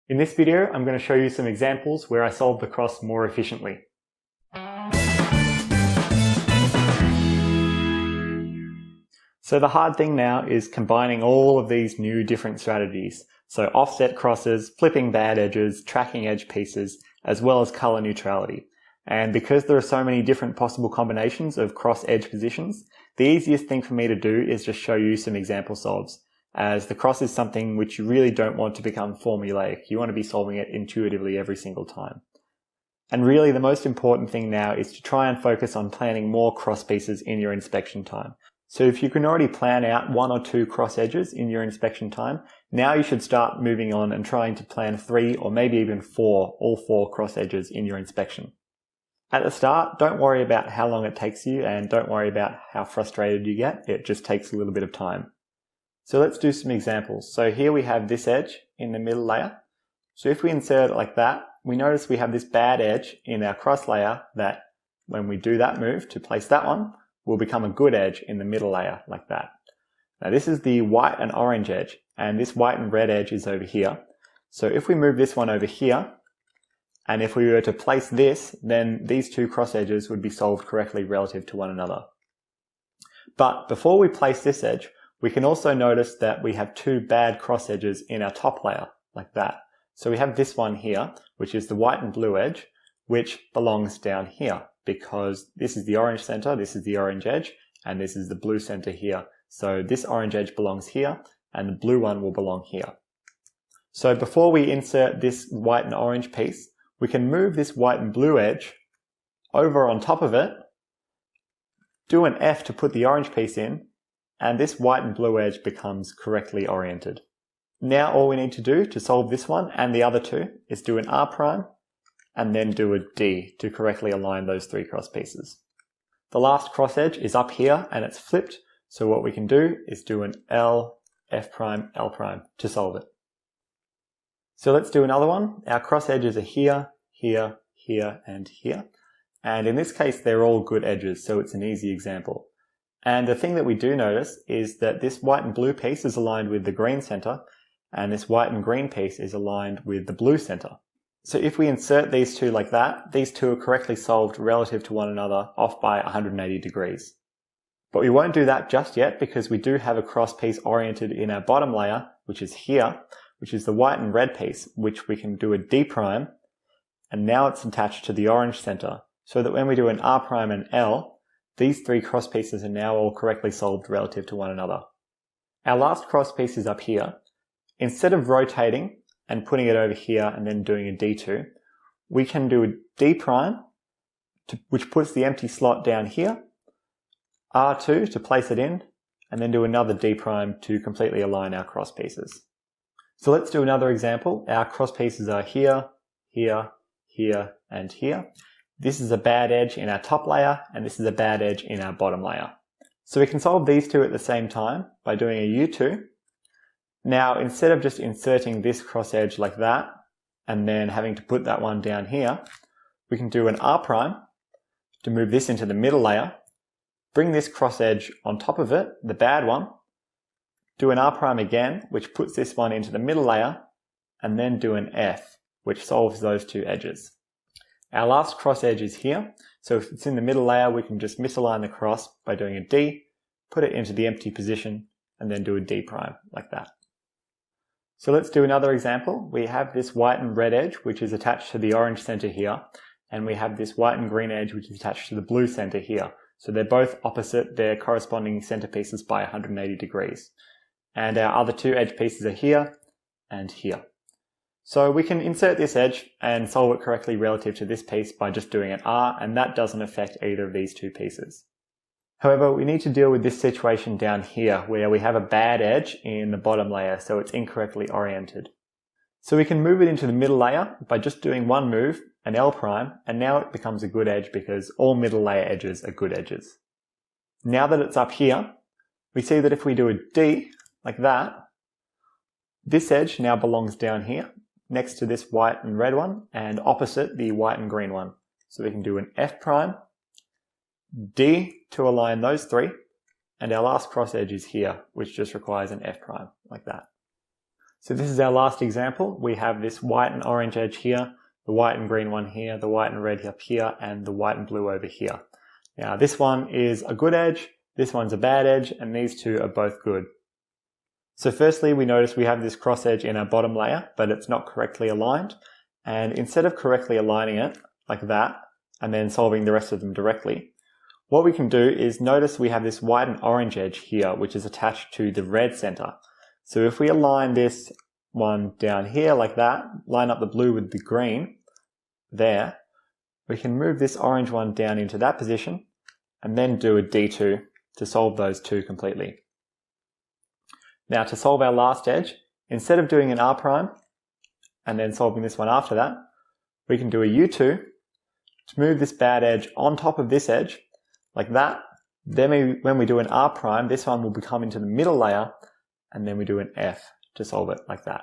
In this video, I'm going to show you some examples where I solve the cross more efficiently. So the hard thing now is combining all of these new different strategies. So offset crosses, flipping bad edges, tracking edge pieces, as well as color neutrality. And because there are so many different possible combinations of cross edge positions, the easiest thing for me to do is just show you some example solves, as the cross is something which you really don't want to become formulaic. You want to be solving it intuitively every single time. And really the most important thing now is to try and focus on planning more cross pieces in your inspection time. So if you can already plan out 1 or 2 cross edges in your inspection time, now you should start moving on and trying to plan 3 or maybe even 4, all 4 cross edges in your inspection. At the start, don't worry about how long it takes you and don't worry about how frustrated you get. It just takes a little bit of time. So let's do some examples. So here we have this edge in the middle layer. So if we insert it like that, we notice we have this bad edge in our cross layer that when we do that move to place that one, will become a good edge in the middle layer like that. Now this is the white and orange edge, and this white and red edge is over here. So if we move this one over here, and if we were to place this, then these 2 cross edges would be solved correctly relative to one another. But before we place this edge, we can also notice that we have 2 bad cross edges in our top layer, like that. So we have this one here, which is the white and blue edge, which belongs down here, because this is the orange center, this is the orange edge, and this is the blue center here. So this orange edge belongs here, and the blue one will belong here. So before we insert this white and orange piece, we can move this white and blue edge over on top of it, do an F to put the orange piece in, and this white and blue edge becomes correctly oriented. Now all we need to do to solve this one and the other 2 is do an R prime and then do a D to correctly align those 3 cross pieces. The last cross edge is up here and it's flipped, so what we can do is do an L, F prime, L prime to solve it. So let's do another one. Our cross edges are here, here, here, and here. And in this case, they're all good edges, so it's an easy example. And the thing that we do notice is that this white and blue piece is aligned with the green center, and this white and green piece is aligned with the blue center. So if we insert these 2 like that, these 2 are correctly solved relative to one another, off by 180 degrees. But we won't do that just yet because we do have a cross piece oriented in our bottom layer, which is here, which is the white and red piece, which we can do a D prime, and now it's attached to the orange center, so that when we do an R prime and L, these 3 cross pieces are now all correctly solved relative to one another. Our last cross piece is up here. Instead of rotating and putting it over here and then doing a D2, we can do a D prime, which puts the empty slot down here, R2 to place it in, and then do another D prime to completely align our cross pieces. So let's do another example. Our cross pieces are here, here, here, and here. This is a bad edge in our top layer, and this is a bad edge in our bottom layer. So we can solve these 2 at the same time by doing a U2. Now, instead of just inserting this cross edge like that, and then having to put that one down here, we can do an R prime to move this into the middle layer, bring this cross edge on top of it, the bad one, do an R prime again, which puts this one into the middle layer, and then do an F, which solves those 2 edges. Our last cross edge is here, so if it's in the middle layer, we can just misalign the cross by doing a D, put it into the empty position, and then do a D prime, like that. So let's do another example. We have this white and red edge, which is attached to the orange center here, and we have this white and green edge, which is attached to the blue center here. So they're both opposite their corresponding center pieces by 180 degrees. And our other 2 edge pieces are here and here. So we can insert this edge and solve it correctly relative to this piece by just doing an R, and that doesn't affect either of these 2 pieces. However, we need to deal with this situation down here where we have a bad edge in the bottom layer, so it's incorrectly oriented. So we can move it into the middle layer by just doing one move, an L prime, and now it becomes a good edge because all middle layer edges are good edges. Now that it's up here, we see that if we do a D, like that, this edge now belongs down here, next to this white and red one, and opposite the white and green one. So we can do an F prime, D to align those 3, and our last cross edge is here, which just requires an F prime, like that. So this is our last example. We have this white and orange edge here, the white and green one here, the white and red up here, and the white and blue over here. Now this one is a good edge, this one's a bad edge, and these two are both good. So firstly, we notice we have this cross edge in our bottom layer, but it's not correctly aligned. And instead of correctly aligning it like that, and then solving the rest of them directly, what we can do is notice we have this white and orange edge here, which is attached to the red center. So if we align this one down here like that, line up the blue with the green there, we can move this orange one down into that position and then do a D2 to solve those two completely. Now to solve our last edge, instead of doing an R prime and then solving this one after that, we can do a U2 to move this bad edge on top of this edge like that. Then when we do an R prime, this one will become into the middle layer, and then we do an F to solve it like that.